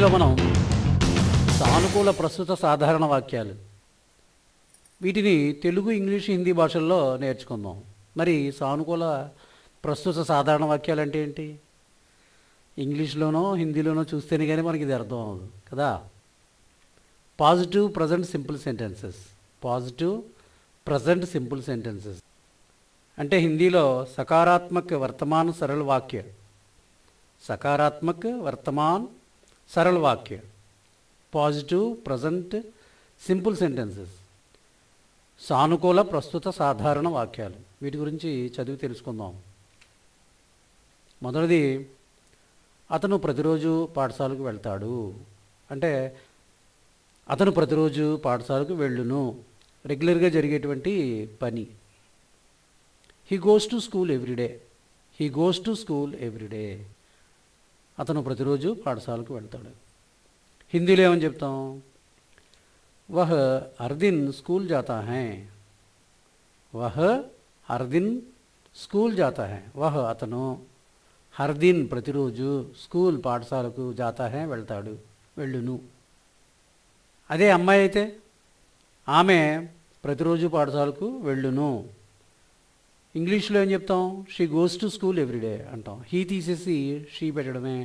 వీడియోలో మనం సానుకూల ప్రస్తుత సాధారణ వాక్యాలు వీటిని తెలుగు, ఇంగ్లీష్, హిందీ భాషల్లో నేర్చుకుందాం. మరి సానుకూల ప్రస్తుత సాధారణ వాక్యాలు అంటే ఏంటి? ఇంగ్లీష్లోనో హిందీలోనో చూస్తేనే కానీ మనకి ఇది అర్థం అవ్వదు కదా. Positive present simple sentences. Positive present simple sentences అంటే హిందీలో సకారాత్మక వర్తమాన్ సరళ వాక్య. సకారాత్మక వర్తమాన్ సరళ వాక్య, పాజిటివ్ ప్రజెంట్ సింపుల్ సెంటెన్సెస్, సానుకూల ప్రస్తుత సాధారణ వాక్యాలు. వీటి గురించి చదివి తెలుసుకుందాం. మొదటిది, అతను ప్రతిరోజు పాఠశాలకు వెళ్తాడు. అంటే అతను ప్రతిరోజు పాఠశాలకు వెళ్ళును, రెగ్యులర్గా జరిగేటువంటి పని. He goes to school everyday. He goes to school everyday. అతను ప్రతిరోజు పాఠశాలకు వెళ్తాడు. హిందీలో ఏమని చెప్తాం? వహ్ హర్ దిన్ స్కూల్ జాతా హై. వహ్ హర్ దిన్ స్కూల్ జాతా హై. వహ్ అతను, హర్ దిన్ ప్రతిరోజు, స్కూల్ పాఠశాలకు, జాతా హై వెళ్తాడు, వెళ్ళును. అదే అమ్మాయి అయితే ఆమె ప్రతిరోజు పాఠశాలకు వెళ్ళును. ఇంగ్లీష్లో ఏం చెప్తాం? She goes to school everyday అంటాం. హీ తీసేసి షీ పెట్టడమే.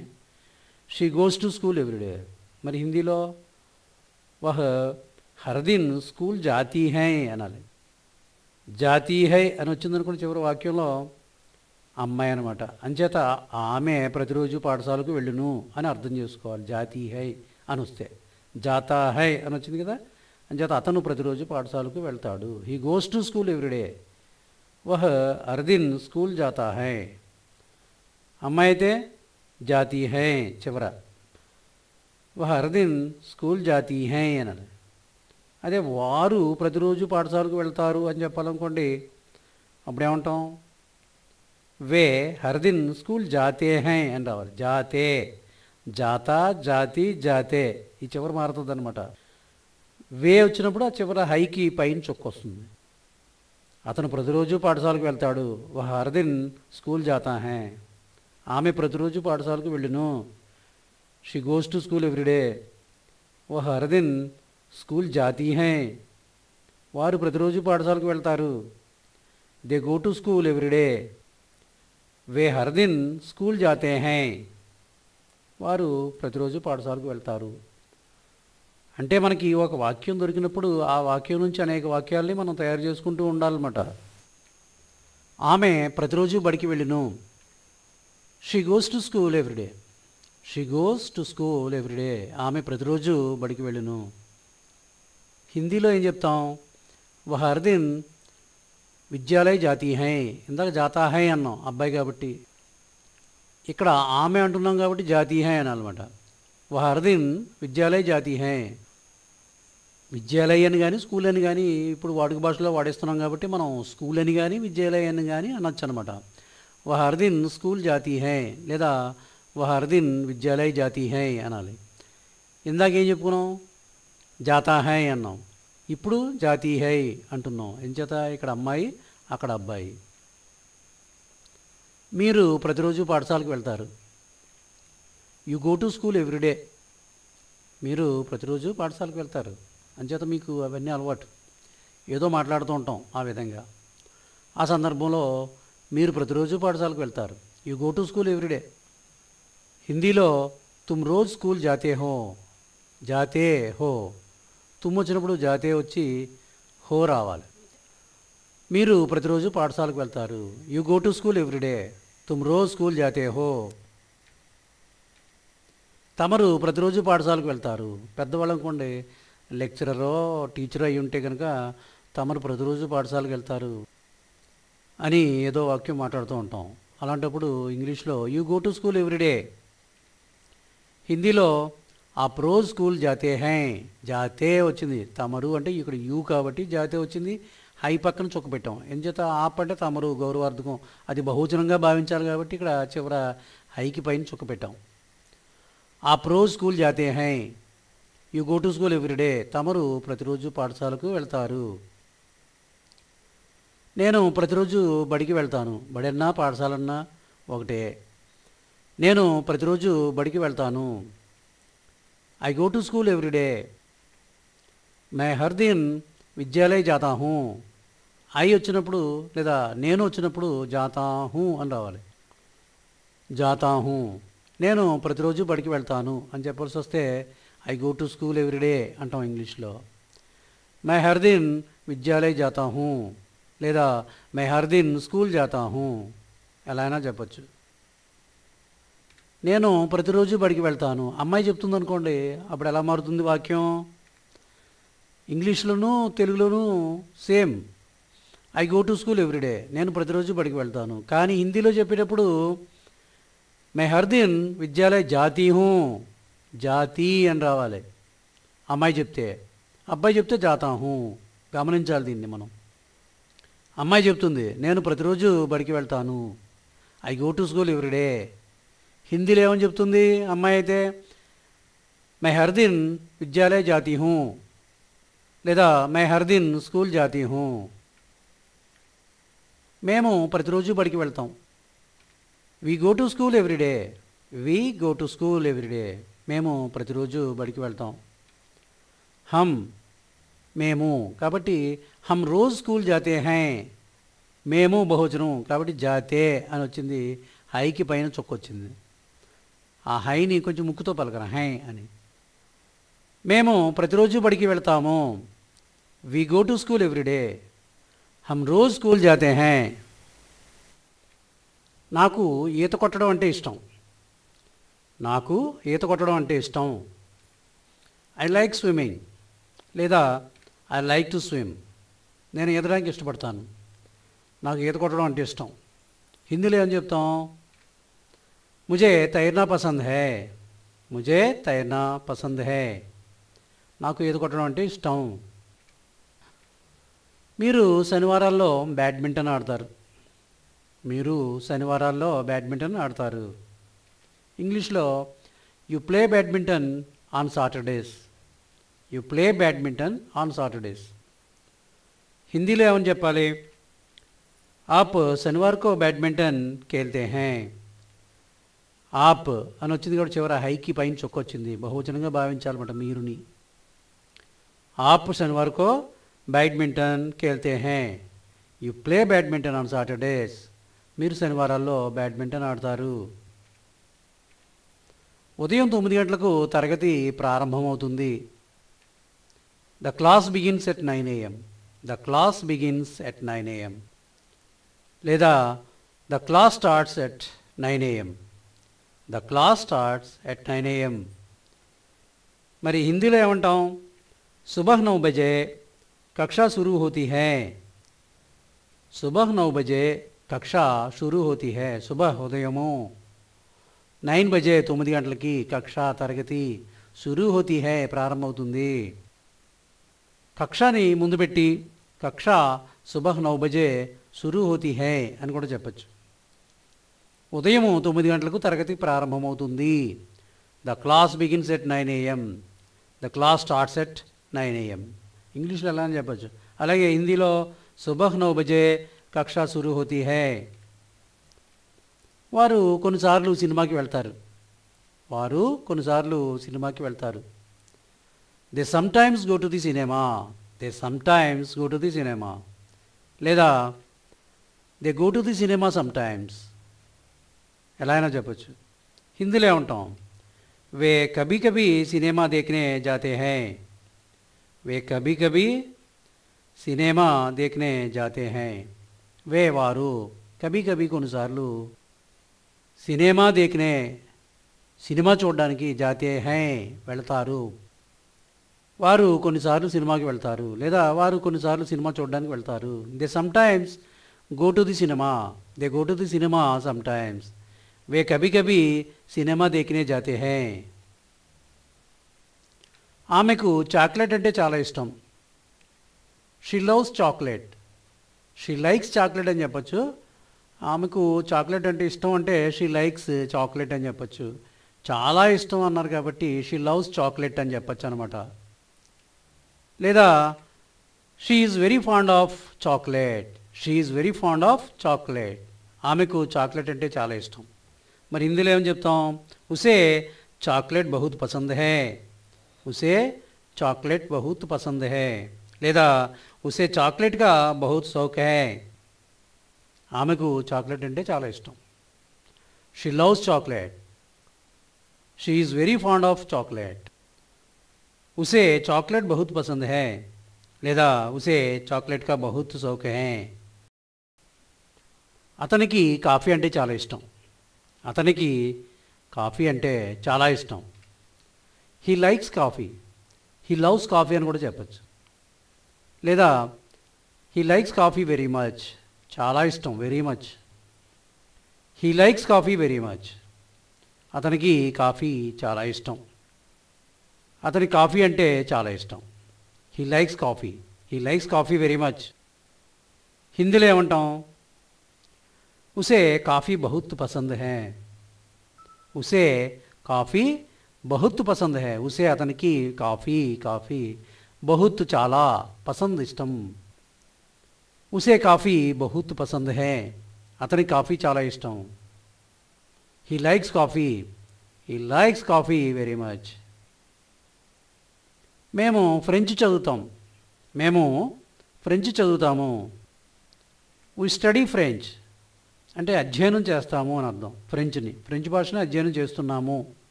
She goes to school everyday. మరి హిందీలో వహ్ హర్ దిన్ స్కూల్ జాతీ హై అనాలి. జాతీ హై అని వచ్చిందనుకోండి చివరి వాక్యంలో అమ్మాయి అనమాట. అంచేత ఆమె ప్రతిరోజు పాఠశాలకు వెళ్ళును అని అర్థం చేసుకోవాలి. జాతీ హై అని వస్తే. జాతా హై అని వచ్చింది కదా, అంచేత అతను ప్రతిరోజు పాఠశాలకు వెళ్తాడు. He goes to school every day. వహ్ హర్ దిన్ స్కూల్ జాతా హై. అమ్మాయి అయితే జాతీ హై చివర. వహ్ హర్ దిన్ స్కూల్ జాతీ హై అనాలి. అదే వారు ప్రతిరోజు పాఠశాలకు వెళ్తారు అని చెప్పాలనుకోండి, అప్పుడేమంటాం? వే హర్ దిన్ స్కూల్ జాతే హై అని రావాలి. జాతే, జాతా, జాతి, జాతే, ఈ చివరి మారుతుంది అనమాట. వే వచ్చినప్పుడు ఆ చివర హైకి పైన చొక్కు వస్తుంది. అతను ప్రతిరోజు పాఠశాలకు వెళ్తాడు. వహ్ హర్ దిన్ స్కూల్ జాతా హై. ఆమె ప్రతిరోజు పాఠశాలకు వెళ్ళును. She goes to school every day. వహ్ హర్ దిన్ స్కూల్ జాతీ హై. వారు ప్రతిరోజు పాఠశాలకు వెళ్తారు. They go to school every day. వే హర్ దిన్ స్కూల్ జాతే హై. వారు ప్రతిరోజు పాఠశాలకు వెళ్తారు. అంటే మనకి ఒక వాక్యం దొరికినప్పుడు ఆ వాక్యం నుంచి అనేక వాక్యాల్ని మనం తయారు చేసుకుంటూ ఉండాలన్నమాట. ఆమె ప్రతిరోజు బడికి వెళ్ళును. She goes to school every day. She goes to school every day. ఆమె ప్రతిరోజు బడికి వెళ్ళును. హిందీలో ఏం చెప్తాం? వహ్ హర్ దిన్ విద్యాలయ జాతీ హై. ఇందాక జాతా హై అన్నాం అబ్బాయి కాబట్టి, ఇక్కడ ఆమె అంటున్నాం కాబట్టి జాతీ హై అనాలన్నమాట. వహ్ హర్ దిన్ విద్యాలయ జాతీ హై. విద్యాలయ అని కానీ స్కూల్ అని కానీ ఇప్పుడు వాడుక భాషలో వాడేస్తున్నాం కాబట్టి మనం స్కూల్ అని కానీ విద్యాలయ అని కానీ అనొచ్చు అనమాట. వహ్ హర్ దిన్ స్కూల్ జాతీ హై లేదా వహ్ హర్ దిన్ విద్యాలయ జాతీ హై అనాలి. ఇందాకేం చెప్పుకున్నాం? జాతా హై అన్నాం. ఇప్పుడు జాతీ హై అంటున్నాం. ఎంచేత ఇక్కడ అమ్మాయి, అక్కడ అబ్బాయి. మీరు ప్రతిరోజు పాఠశాలకు వెళ్తారు. You go to school everyday. మీరు ప్రతిరోజు పాఠశాలకు వెళ్తారు, అంచేత మీకు అవన్నీ అలవాటు. ఏదో మాట్లాడుతూ ఉంటాం ఆ విధంగా. ఆ సందర్భంలో మీరు ప్రతిరోజు పాఠశాలకు వెళ్తారు. You go to school everyday. హిందీలో తుమ్ రోజ్ స్కూల్ జాతే హో. జాతే హో. తుమ్ వచ్చినప్పుడు జాతే వచ్చి హో రావాలి. మీరు ప్రతిరోజు పాఠశాలకు వెళ్తారు. You go to school everyday. Tum rose school జాతే హో. తమరు ప్రతిరోజు పాఠశాలకు వెళ్తారు. పెద్దవాళ్ళు అనుకోండి, లెక్చరరో టీచరో అయి ఉంటే కనుక తమరు ప్రతిరోజు పాఠశాలకు వెళ్తారు అని ఏదో వాక్యం మాట్లాడుతూ ఉంటాం. అలాంటప్పుడు ఇంగ్లీష్లో you go to school everyday. హిందీలో ఆప్ రోజ్ స్కూల్ జాతే హై. జాతే వచ్చింది, తమరు అంటే ఇక్కడ యూ కాబట్టి జాతే వచ్చింది. హై పక్కన చొక్క పెట్టాం. ఎంచేత ఆప్ అంటే తమరు గౌరవార్థకం, అది బహువచనంగా భావించాలి కాబట్టి ఇక్కడ చివర హైకి పైన చొక్క పెట్టాం. ఆప్ రోజ్ స్కూల్ జాతే హై. You go to school every day. తమరు ప్రతిరోజు పాఠశాలకు వెళ్తారు. నేను ప్రతిరోజు బడికి వెళ్తాను. బడన్నా పాఠశాలన్నా ఒకటే. నేను ప్రతిరోజు బడికి వెళ్తాను. I go to school every day. मैं हर दिन విద్యాలయ జాతా హూ. ఐ వచ్చినప్పుడు లేదా నేను వచ్చినప్పుడు జాతా హూ అని రావాలి. జాతా హూ, నేను ప్రతిరోజు బడికి వెళ్తాను అని చెప్పాల్సి వస్తే I go to school everyday అంటాం ఇంగ్లీష్లో. मैं हर दिन విద్యాలయ జాతా హూ లేదా मैं हर दिन స్కూల్ జాతా హూ ఎలా అయినా చెప్పచ్చు. నేను ప్రతిరోజు బడికి వెళ్తాను, అమ్మాయి చెప్తుంది అనుకోండి, అప్పుడు ఎలా మారుతుంది వాక్యం? ఇంగ్లీష్లోనూ తెలుగులోనూ same, I go to school every day, నేను ప్రతిరోజు బడికి వెళ్తాను. కానీ హిందీలో చెప్పేటప్పుడు మే హర్ దిన్ విద్యాలయ జాతీ హూ, జాతీ అని రావాలి అమ్మాయి చెప్తే. అబ్బాయి చెప్తే జాతా హూ. గమనించాలి దీన్ని మనం. అమ్మాయి చెప్తుంది నేను ప్రతిరోజు బడికి వెళ్తాను, I go to school everyday. హిందీలో ఏమని చెప్తుంది అమ్మాయి అయితే? మే హర్ దిన్ విద్యాలయ జాతీ హూ లేదా మే హర్ దిన్ స్కూల్ జాతీ హూ. మేము ప్రతిరోజు బడికి వెళ్తాం. We go to school everyday. We go to school everyday, మేము ప్రతిరోజు బడికి వెళ్తాం. హమ్, మేము కాబట్టి హమ్ రోజ్ స్కూల్ జాతే హై. మేము బహువచనం కాబట్టి జాతే అని వచ్చింది, హైకి పైన చొక్కొచ్చింది. ఆ హైని కొంచెం ముక్కుతో పలకరా, హై అని. మేము ప్రతిరోజు బడికి వెళ్తాము. We go to school every day. हम रोज़ स्कूल जाते हैं. నాకు ఈత కొట్టడం అంటే ఇష్టం. నాకు ఈత కొట్టడం అంటే ఇష్టం. ఐ లైక్ స్విమ్మింగ్ లేదా ఐ లైక్ టు స్విమ్. నేను ఈదడానికి ఇష్టపడతాను, నాకు ఈత కొట్టడం అంటే ఇష్టం. హిందీలో ఏం చెప్తాం? ముజే తైర్నా పసంద్ హై. ముజే తైర్నా పసంద్ హై, నాకు ఈత కొట్టడం అంటే ఇష్టం. మీరు శనివారాల్లో బ్యాడ్మింటన్ ఆడతారు. మీరు శనివారాల్లో బ్యాడ్మింటన్ ఆడతారు. ఇంగ్లీష్లో you play badminton on Saturdays. You play badminton on Saturdays. హిందీలో ఏమని చెప్పాలి? ఆప్ శనివార్ కో బ్యాడ్మింటన్ ఖేల్తే హై. ఆప్ అని వచ్చింది కూడా చివర హైకి పైన చొక్కొచ్చింది, బహువచనంగా భావించాలన్నమాట మీరుని. ఆప్ శనివార్ కో బ్యాడ్మింటన్ ఖేల్తే హై. You play badminton on Saturdays. మీరు శనివారాల్లో బ్యాడ్మింటన్ ఆడతారు. ఉదయం 9 గంటలకు తరగతి ప్రారంభమవుతుంది. The class begins at 9 AM. The class begins at 9 AM లేదా the class starts at 9 AM. The class starts at 9 AM. మరి హిందీలో ఏమంటాం? సుబహ్ 9 బజే कक्षा शुरू होती है. सुबह 9 बजे कक्षा शुरू होती है. सुबह उदयमो 9 बजे 9 గంటలకి కక్ష తరగతి షురూ హోతీ హై ప్రారంభమవుతుంది. కక్షని ముందు పెట్టి కక్ష సుబహ్ 9 బజే షురూ హోతీ హై అని కూడా చెప్పచ్చు. ఉదయం 9 గంటలకు తరగతి ప్రారంభమవుతుంది. The class begins at 9 AM. The class starts at 9 AM. ఇంగ్లీష్లో ఎలా అని చెప్పచ్చు. అలాగే హిందీలో సుబహ్ 9 బజే కక్ష షురూ హోతీ హై. వారు కొన్నిసార్లు సినిమాకి వెళ్తారు. వారు కొన్నిసార్లు సినిమాకి వెళ్తారు. They sometimes go to the cinema. They sometimes go to the cinema లేదా they go to the cinema sometimes ఎలా అయినా చెప్పచ్చు. హిందీలో ఏమంటాం? వే కభీ కభీ సినిమా దేఖనే జాతే హై. वे कभी कभी సినిమా देखने जाते हैं. వే వారు కభీ కభీ కొన్నిసార్లు సినిమా देखने సినిమా చూడడానికి జాతే హై వెళ్తారు. వారు కొన్నిసార్లు సినిమాకి వెళ్తారు లేదా వారు కొన్నిసార్లు సినిమా చూడడానికి వెళ్తారు. They sometimes go to the cinema. They go to the cinema some times. వే కభీ కభీ సినిమా देखने जाते हैं. ఆమెకు చాక్లెట్ అంటే చాలా ఇష్టం. She loves chocolate. She likes chocolate అని చెప్పచ్చు. ఆమెకు చాక్లెట్ అంటే ఇష్టం అంటే షీ లైక్స్ చాక్లెట్ అని చెప్పచ్చు. చాలా ఇష్టం అన్నారు కాబట్టి షీ లవ్స్ చాక్లెట్ అని చెప్పచ్చు అనమాట. లేదా she is very fond of chocolate. She is very fond of chocolate. ఆమెకు చాక్లెట్ అంటే చాలా ఇష్టం. మరి హిందీలో ఏమని చెప్తాం? ఉసే చాక్లెట్ బహుత్ పసంద్ హై. ఉసే చాక్లెట్ బహుత్ పసంద్ హై లేదా ఉసే చాక్లెట్ కా బహుత్ షౌక్ హై. ఆమెకు చాక్లెట్ అంటే చాలా ఇష్టం. She loves chocolate. She is very fond of chocolate. ఉసే చాక్లెట్ బహుత్ పసంద్ హై లేదా ఉసే చాక్లెట్ కా బహుత్ షౌక్ హై. అతనికి కాఫీ అంటే చాలా ఇష్టం. అతనికి కాఫీ అంటే చాలా ఇష్టం. He likes coffee. He loves coffee అని కూడా చెప్పచ్చు. లేదా he likes coffee very much. చాలా ఇష్టం, very much. He likes coffee very much. అతనికి కాఫీ చాలా ఇష్టం. అతనికి కాఫీ అంటే చాలా ఇష్టం. He likes coffee. He likes coffee very much. హిందీలో ఏమంటాం? ఉసే కాఫీ బహుత్ పసంద్ హై. ఉసే కాఫీ బహుత్ పసంద్ హై. ఉసే అతనికి కాఫీ బహుత్ చాలా, పసంద్ ఇష్టం. ఉసే కాఫీ బహుత్ పసంద్ హై. అతనికి కాఫీ చాలా ఇష్టం. He likes coffee. He likes coffee very much. మేము ఫ్రెంచ్ చదువుతాం. మేము ఫ్రెంచ్ చదువుతాము. వి స్టడీ ఫ్రెంచ్ అంటే అధ్యయనం చేస్తాము అని అర్థం. ఫ్రెంచ్ భాషను అధ్యయనం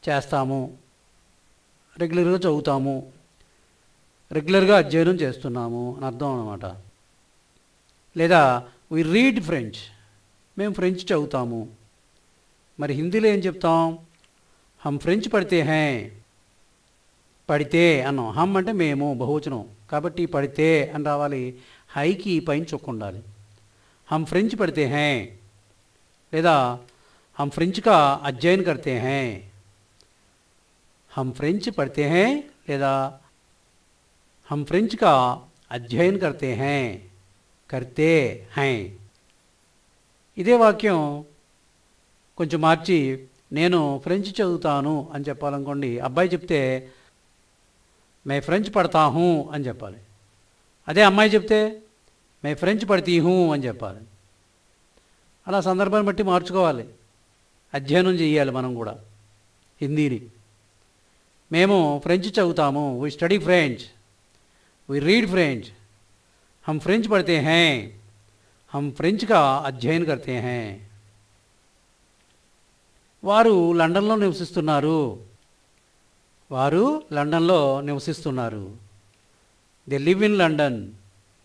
చేస్తాము. రెగ్యులర్గా చదువుతాము, రెగ్యులర్గా అధ్యయనం చేస్తున్నాము అని అర్థం అన్నమాట. లేదా వి రీడ్ ఫ్రెంచ్, మేము ఫ్రెంచ్ చదువుతాము. మరి హిందీలో ఏం చెప్తాం? హమ్ ఫ్రెంచ్ పడితే హై. పడితే అన్నాం. హమ్ అంటే మేము, బహువచనం కాబట్టి పడితే అని రావాలి. హైకి పైన చుక్క ఉండాలి. हम फ्रेंच पढ़ते हैं లేదా हम फ्रेंच का अध्ययन करते हैं. हम फ्रेंच पढ़ते हैं లేదా हम फ्रेंच का अध्ययन करते हैं. ఇదే వాక్యం కొంచెం మార్చి నేను ఫ్రెంచ్ చదువుతాను అని చెప్పాలనుకోండి. అబ్బాయి చెప్తే मैं फ्रेंच पढ़ता हूँ అని చెప్పాలి. అదే అమ్మాయి చెప్తే मैं फ्रेंच पढ़ती हूँ అని చెప్పాలి. అలా సందర్భాన్ని బట్టి మార్చుకోవాలి. అధ్యయనం చేయాలి మనం కూడా హిందీని. మేము ఫ్రెంచ్ చదువుతాము. We study French. We read French. हम फ्रेंच पढ़ते हैं. हम फ्रेंच का अध्ययन करते हैं. వారు లండన్లో నివసిస్తున్నారు. వారు లండన్లో నివసిస్తున్నారు. They live in London.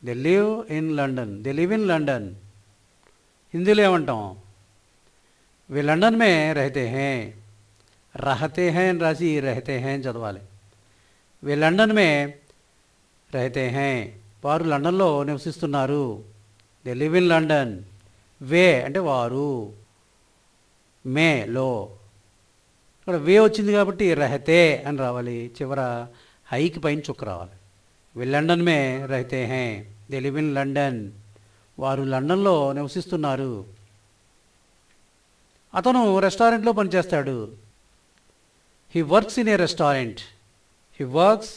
They live in London. They live in London. హిందీలో ఏమంటాం? वे లండన్ మే रहते हैं. रहते हैं అని రాసి रहते हैं అని చదవాలి. वे లండన్ మే रहते हैं. వారు లండన్లో నివసిస్తున్నారు. They live in London. వే అంటే వారు, మేలో ఇక్కడ వే వచ్చింది కాబట్టి రహతే అని రావాలి. చివర హైకి పైన చుక్క రావాలి. वे లండన్ మే रहते हैं. They live in London. వారు లండన్లో నివసిస్తున్నారు. అతను రెస్టారెంట్లో పనిచేస్తాడు. He works in a restaurant. He works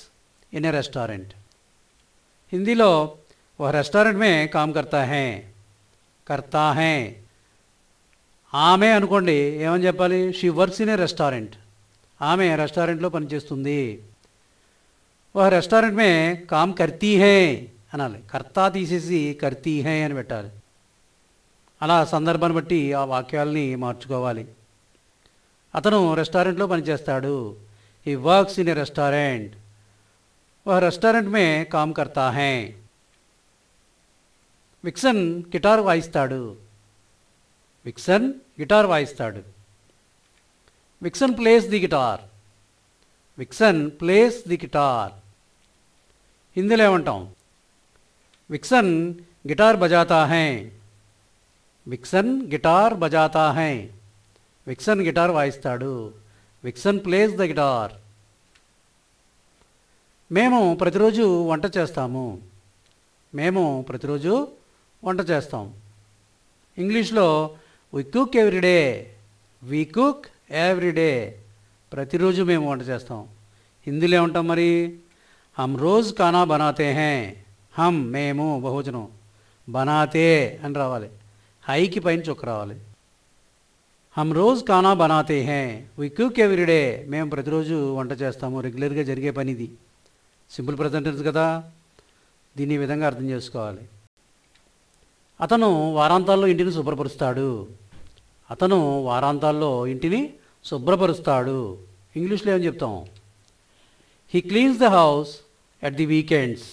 in a restaurant. హిందీలో వह రెస్టారెంట్ మే కామ్ కర్తా హై. ఆమె అనుకోండి ఏమని చెప్పాలి? She works in a restaurant. ఆమె రెస్టారెంట్లో పనిచేస్తుంది. వह రెస్టారెంట్ మే కామ్ కర్తీ హై అనాలి. కర్తా తీసేసి కర్తీ హై అని పెట్టాలి. అలా సందర్భాన్ని బట్టి ఆ వాక్యాలని మార్చుకోవాలి. అతను రెస్టారెంట్లో పనిచేస్తాడు. He works in a restaurant. వह రెస్టారెంట్ మే కామ్ కర్తా హై. విక్సన్ గిటార్ వాయిస్తాడు. విక్సన్ గిటార్ వాయిస్తాడు. Vixon plays the guitar. Vixon plays the guitar. హిందీలో ఏమంటాం? విక్సన్ గిటార్ బజాతా హై. విక్సన్ గిటార్ బజాతా హై. విక్సన్ గిటార్ వాయిస్తాడు. Vixon plays the guitar. మేము ప్రతిరోజు వంట చేస్తాము. మేము ప్రతిరోజు వంట చేస్తాం. ఇంగ్లీష్లో we cook every day. We cook every day. ప్రతిరోజు మేము వంట చేస్తాం. హిందీలో ఏమంటాం మరి? హమ్ రోజ్ ఖానా బనాతే హై. హమ్ మేము, బహువచనం. బనాతే అని రావాలి. హైకి పైన చుక్క రావాలి. హమ్ రోజ్ ఖానా బనాతే హై, వి కుక్ ఎవ్రీడే. మేము ప్రతిరోజు వంట చేస్తాము, రెగ్యులర్గా జరిగే పని ఇది. సింపుల్ ప్రెజెంట్ టెన్స్ కదా, దీన్ని ఈ విధంగా అర్థం చేసుకోవాలి. అతను వారాంతాల్లో ఇంటిని శుభ్రపరుస్తాడు. అతను వారాంతాల్లో ఇంటిని శుభ్రపరుస్తాడు. ఇంగ్లీష్లో ఏమని చెప్తాం? He cleans the house at the weekends.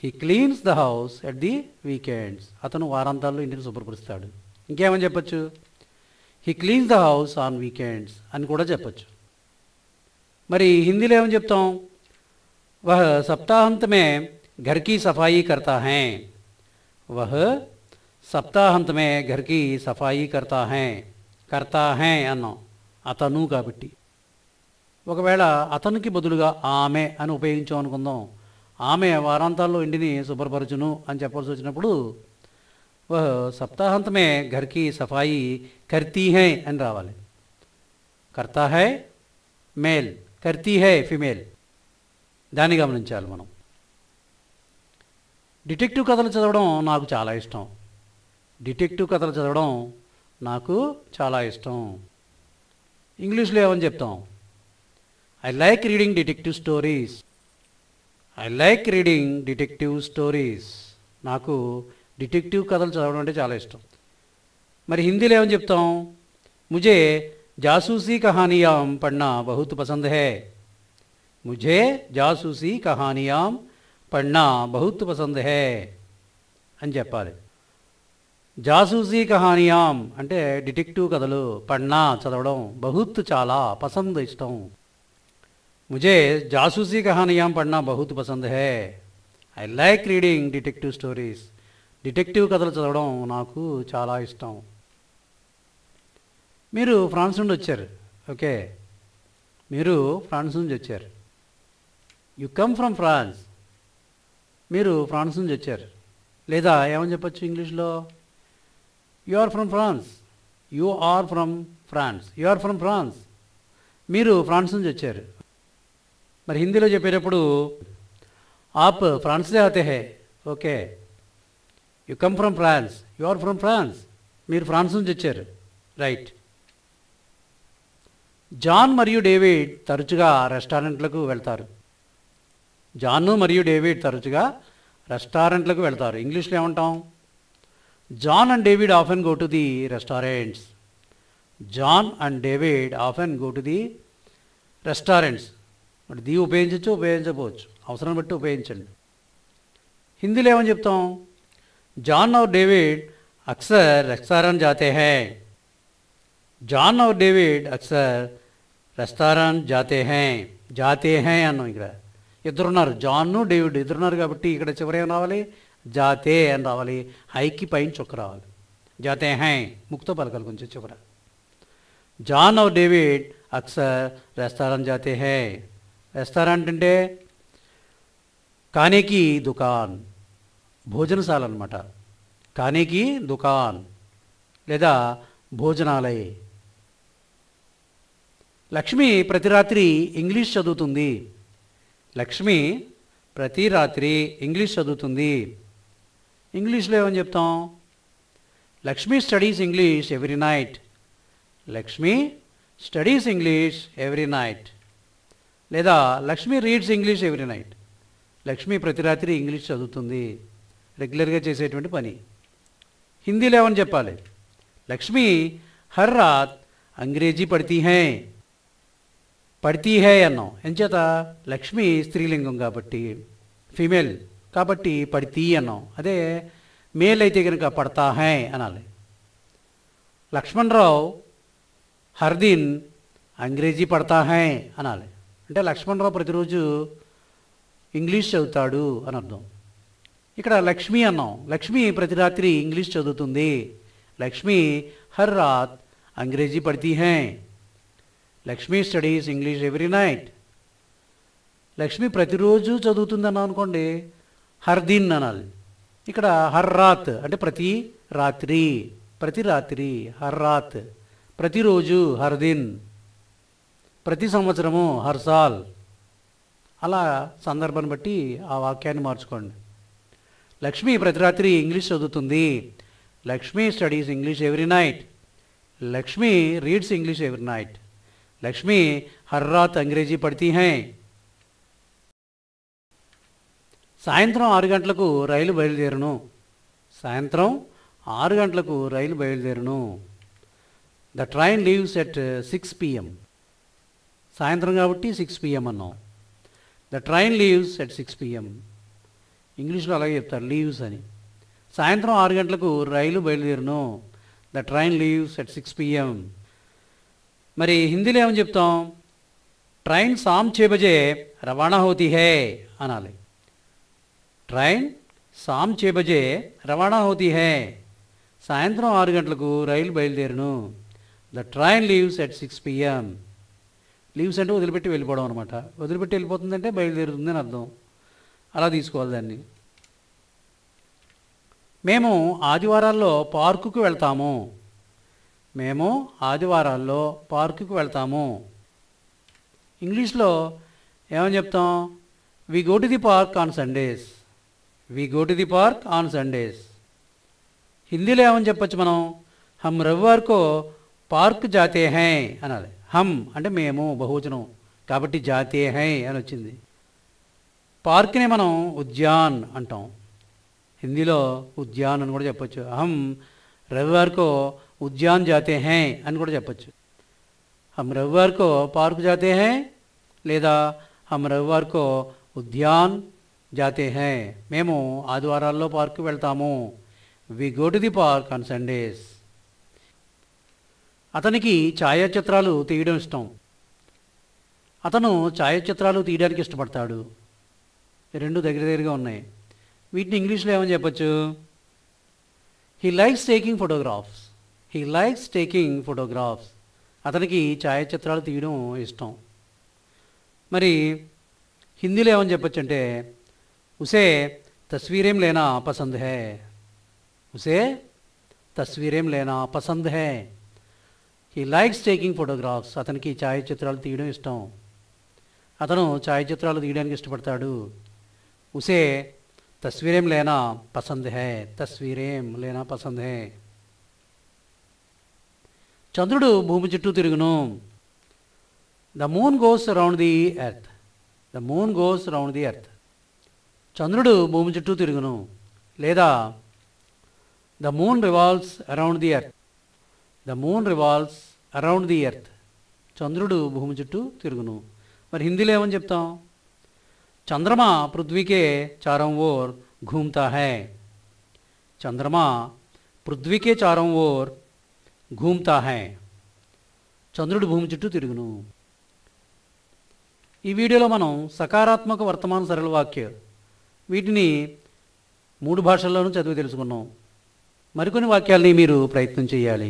He cleans the house at the weekends. అతను వారాంతాల్లో ఇంటిని శుభ్రపరుస్తాడు. ఇంకేమని చెప్పచ్చు? He cleans the house on weekends అని కూడా చెప్పచ్చు. మరి హిందీలో ఏమని చెప్తాం? వహ్ సప్తాహాంత్ మే ఘర్ కీ సఫాయి కర్తా హై. వహ్ సప్తాహాంత్ మే ఘర్ కీ సఫాయి కర్తా హై. కర్తా హై అన్నాం, అతను కాబట్టి. ఒకవేళ అతనికి బదులుగా ఆమె అని ఉపయోగించాం అనుకుందాం. ఆమె వారాంతాల్లో ఇంటిని శుభ్రపరచును అని చెప్పాల్సి వచ్చినప్పుడు వహ్ సప్తాహాంత్ మే ఘర్ కీ సఫాయి కర్తీ హై అని రావాలి. కర్తా హై మేల్, కర్తీ హై ఫిమేల్. దాన్ని గమనించాలి మనం. డిటెక్టివ్ కథలు చదవడం నాకు చాలా ఇష్టం. డిటెక్టివ్ కథలు చదవడం నాకు చాలా ఇష్టం. ఇంగ్లీష్లో ఏమని చెప్తాం? I like reading detective stories. I like reading detective stories. నాకు డిటెక్టివ్ కథలు చదవడం అంటే చాలా ఇష్టం. మరి హిందీలో ఏమని చెప్తాం? ముझे జాసూసీ కహానియాం పढ़ना बहुत पसंद है. मुझे జాసూసీ కహానియాం పढ़ना बहुत पसंद है అని చెప్పాలి. జాసూసీ కహానియాం అంటే డిటెక్టివ్ కథలు, పढ़ना చదవడం, బహుత్ చాలా, పసంద్ ఇష్టం. मुझे జాసూసీ కహానియాం పढ़ना बहुत पसंद है. I like reading detective stories. Detective కథలు చదవడం నాకు చాలా ఇష్టం. మీరు ఫ్రాన్స్ నుండి వచ్చారు. ఓకే, మీరు ఫ్రాన్స్ నుంచి వచ్చారు. You come from France. మీరు ఫ్రాన్స్ నుంచి వచ్చారు. లేదా ఏమని చెప్పచ్చు ఇంగ్లీష్లో? You are from France. You are from France. You are from France. మీరు ఫ్రాన్స్ నుంచి వచ్చారు. మరి హిందీలో చెప్పేటప్పుడు ఆప్ ఫ్రాన్స్ సే ఆతే హై. Okay, you come from France. You are from France. మీరు ఫ్రాన్స్ నుంచి వచ్చారు. రైట్. జాన్ మరియు డేవిడ్ తరచుగా రెస్టారెంట్లకు వెళ్తారు. జాన్ మరియు డేవిడ్ తరచుగా రెస్టారెంట్లకు వెళ్తారు. ఇంగ్లీష్లో ఏమంటాం? John and David often go to the restaurants. John and David often go to the restaurants. మరి ది ఉపయోగించవచ్చు, ఉపయోగించకపోవచ్చు, అవసరం బట్టి ఉపయోగించండి. హిందీలో ఏమని చెప్తాం? జాన్ और डेविड अक्सर रेस्टोरेंट जाते हैं. జాన్ और डेविड अक्सर రెస్టారెంట్ జాతే హై అన్నాం. ఇక్కడ ఇద్దరున్నారు, జాన్ డేవిడ్ ఇద్దరున్నారు కాబట్టి ఇక్కడ చివరి ఏం రావాలి? జాతే అని రావాలి. హైకి పైన చొక్క రావాలి. జాతే హై ముక్తో పలకాలి కొంచెం చివర. జాన్ और डेविड अक्सर రెస్టారెంట్ జాతే హై. రెస్టారెంట్ అంటే కానేకి దుకాన్, భోజనశాల అన్నమాట. కానేకి దుకాన్ లేదా భోజనాలయ. లక్ష్మి ప్రతి రాత్రి ఇంగ్లీష్ చదువుతుంది. లక్ష్మి ప్రతి రాత్రి ఇంగ్లీష్ చదువుతుంది. ఇంగ్లీష్లో ఏమని చెప్తాం? Lakshmi studies English every night. Lakshmi studies English every night. లేదా Lakshmi reads English every night. Lakshmi ప్రతి రాత్రి ఇంగ్లీష్ చదువుతుంది, రెగ్యులర్గా చేసేటువంటి పని. హిందీలో ఏమని చెప్పాలి? లక్ష్మి హర్ రాత్ అంగ్రేజీ పడితీ హై. పడితీ హై అన్నాం. ఎంచేత? లక్ష్మి స్త్రీలింగం కాబట్టి, ఫీమేల్ కాబట్టి పడితీ అన్నాం. అదే మేల్ అయితే కనుక పడతా హై అనాలి. లక్ష్మణరావు హర్ దిన్ అంగ్రేజీ పడతా హై అనాలి. అంటే లక్ష్మణరావు ప్రతిరోజు ఇంగ్లీష్ చదువుతాడు అని అర్థం. ఇక్కడ లక్ష్మి అన్నాం. లక్ష్మి ప్రతి రాత్రి ఇంగ్లీష్ చదువుతుంది. లక్ష్మి హర్ రాత్ అంగ్రేజీ పడితీ హై. Lakshmi studies English every night. Lakshmi ప్రతిరోజు చదువుతుంది అన్నాం అనుకోండి, హర్ దిన్ అనాలి. ఇక్కడ హర్ రాత్ అంటే ప్రతి రాత్రి, ప్రతి రాత్రి హర్ రాత్, ప్రతిరోజు హర్ దిన్, ప్రతి సంవత్సరము హర్ సాల్. అలా సందర్భాన్ని బట్టి ఆ వాక్యాన్ని మార్చుకోండి. లక్ష్మి ప్రతి రాత్రి ఇంగ్లీష్ చదువుతుంది. Lakshmi studies English every night. Lakshmi reads English every night. Lakshmi हर रात अंग्रेजी पढ़ती हैं. సాయంత్రం 6 గంటలకు రైలు బయలుదేరును. సాయంత్రం 6 గంటలకు రైలు బయలుదేరును. The train leaves at 6 p.m. సాయంత్రం కాబట్టి 6 p.m. అన్నాం. The train leaves at 6 p.m. ఇంగ్లీష్లో అలాగే చెప్తారు లీవ్స్ అని. సాయంత్రం 6 గంటలకు రైలు బయలుదేరును. The train leaves at 6 p.m. మరి హిందీలో ఏమని చెప్తాం? ట్రైన్ शाम 6 बजे రవాణా హోతీ హై అనాలి. ట్రైన్ शाम 6 बजे రవాణా హోతీ హై. సాయంత్రం 6 గంటలకు రైలు బయలుదేరును. The train leaves at 6 p.m. Leaves అంటే వదిలిపెట్టి వెళ్ళిపోవడం అనమాట. వదిలిపెట్టి వెళ్ళిపోతుందంటే బయలుదేరుతుంది అని అర్థం. అలా తీసుకోవాలి దాన్ని. మేము ఆదివారాల్లో పార్కుకు వెళ్తాము. మేము ఆదివారాల్లో పార్కుకు వెళ్తాము. ఇంగ్లీష్లో ఏమని చెప్తాం? We go to the park on Sundays. We go to the park on Sundays. హిందీలో ఏమని చెప్పచ్చు మనం? హమ్ రవివార్ కో పార్క్ జాతే హై అనాలి. హమ్ అంటే మేము బహువచనం కాబట్టి జాతే హై అని వచ్చింది. పార్క్ని మనం ఉద్యాన్ అంటాం. హిందీలో ఉద్యాన్ అని కూడా చెప్పచ్చు. హమ్ రవివార్ కో ఉద్యాన్ జాతే హై అని కూడా చెప్పచ్చు. హమ్ రవివార్ కో పార్క్ జాతే హై లేదా హమ్ రవివార్ కో ఉద్యాన్ జాతే హై. మేము ఆదివారాల్లో పార్కు వెళ్తాము. We go to the park on Sundays. అతనికి ఛాయాచిత్రాలు తీయడం ఇష్టం. అతను ఛాయాచిత్రాలు తీయడానికి ఇష్టపడతాడు. రెండు దగ్గర దగ్గరగా ఉన్నాయి. వీటిని ఇంగ్లీష్లో ఏమని చెప్పచ్చు? He likes taking photographs. He likes taking photographs. అతనికి ఛాయాచిత్రాలు తీయడం ఇష్టం. మరి హిందీలో ఏమని చెప్పచ్చు అంటే ఉసే తస్వీరేం లేనా పసంద్ హై. ఉసే తస్వీరేం లేనా Pasand high. He likes taking photographs. అతనికి ఛాయాచిత్రాలు తీయడం ఇష్టం. అతను ఛాయాచిత్రాలు తీయడానికి ఇష్టపడతాడు. ఉసే తస్వీరేం లేనా పసంద్ హై. తస్వీరేం లేనా పసంద్ హై. చంద్రుడు భూమి చుట్టూ తిరుగును. The moon goes around the earth. The moon goes around the earth. చంద్రుడు భూమి చుట్టూ తిరుగును లేదా the moon revolves around the earth. The moon revolves around the earth. చంద్రుడు భూమి చుట్టూ తిరుగును. మరి హిందీలో ఏమని చెప్తాం? చంద్రమా పృథ్వీకే చారం ఓర్ ఘూమ్తా హై. చంద్రమా పృథ్వీకే చారం ఓర్ ఘూమ్తా హై. చంద్రుడు భూమి చుట్టూ తిరుగును. ఈ వీడియోలో మనం సకారాత్మక వర్తమాన సరళ వాక్య వీటిని 3 భాషల్లోనూ చదివి తెలుసుకున్నాం. మరికొన్ని వాక్యాలని మీరు ప్రయత్నం చేయాలి.